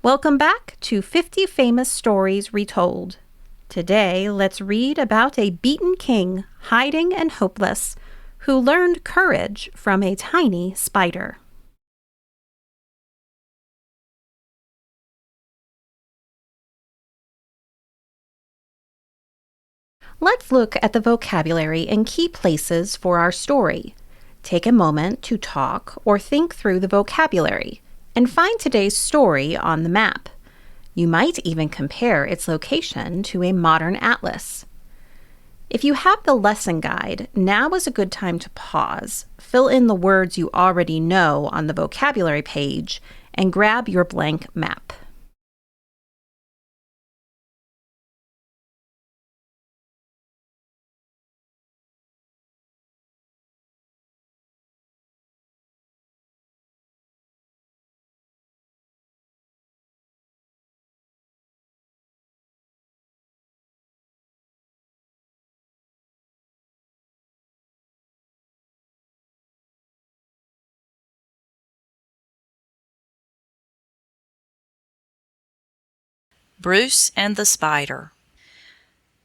Welcome back to 50 Famous Stories Retold. Today, let's read about a beaten king, hiding and hopeless, who learned courage from a tiny spider. Let's look at the vocabulary and key places for our story. Take a moment to talk or think through the vocabulary and find today's story on the map. You might even compare its location to a modern atlas. If you have the lesson guide, now is a good time to pause, fill in the words you already know on the vocabulary page, and grab your blank map. Bruce and the Spider.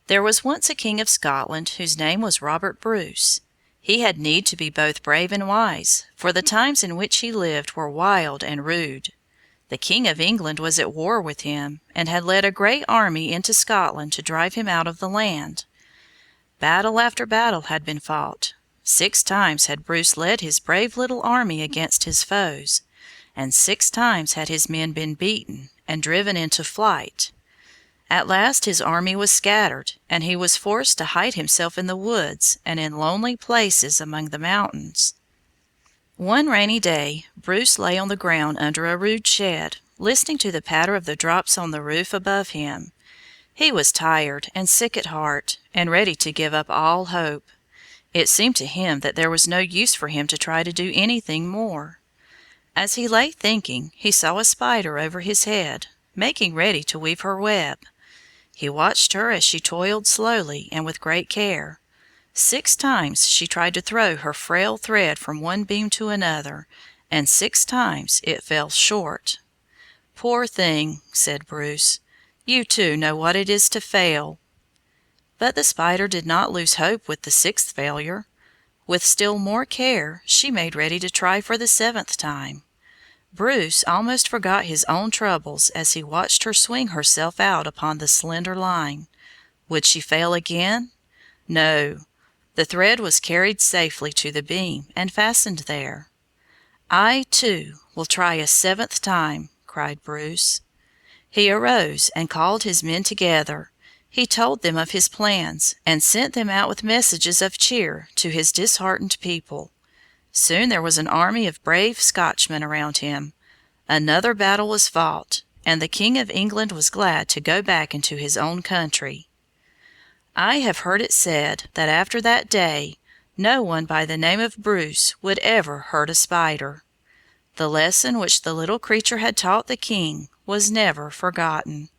There was once a king of Scotland whose name was Robert Bruce. He had need to be both brave and wise, for the times in which he lived were wild and rude. The King of England was at war with him, and had led a great army into Scotland to drive him out of the land. Battle after battle had been fought. 6 times had Bruce led his brave little army against his foes, and 6 times had his men been beaten and driven into flight. At last his army was scattered, and he was forced to hide himself in the woods and in lonely places among the mountains. One rainy day Bruce lay on the ground under a rude shed, listening to the patter of the drops on the roof above him. He was tired and sick at heart, and ready to give up all hope. It seemed to him that there was no use for him to try to do anything more. As he lay thinking, he saw a spider over his head, making ready to weave her web. He watched her as she toiled slowly and with great care. 6 times she tried to throw her frail thread from one beam to another, and 6 times it fell short. "Poor thing," said Bruce, "you too know what it is to fail." But the spider did not lose hope with the 6th failure. With still more care she made ready to try for the 7th time. Bruce almost forgot his own troubles as he watched her swing herself out upon the slender line. Would she fail again? No. The thread was carried safely to the beam and fastened there. "I, too, will try a 7th time," cried Bruce. He arose and called his men together. He told them of his plans, and sent them out with messages of cheer to his disheartened people. Soon there was an army of brave Scotchmen around him. Another battle was fought, and the King of England was glad to go back into his own country. I have heard it said that after that day no one by the name of Bruce would ever hurt a spider. The lesson which the little creature had taught the king was never forgotten.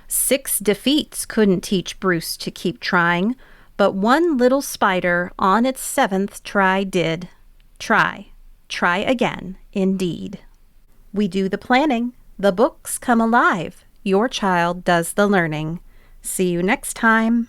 Six defeats couldn't teach Bruce to keep trying, but one little spider on its 7th try did. Try again, indeed. We do the planning, the books come alive, your child does the learning. See you next time.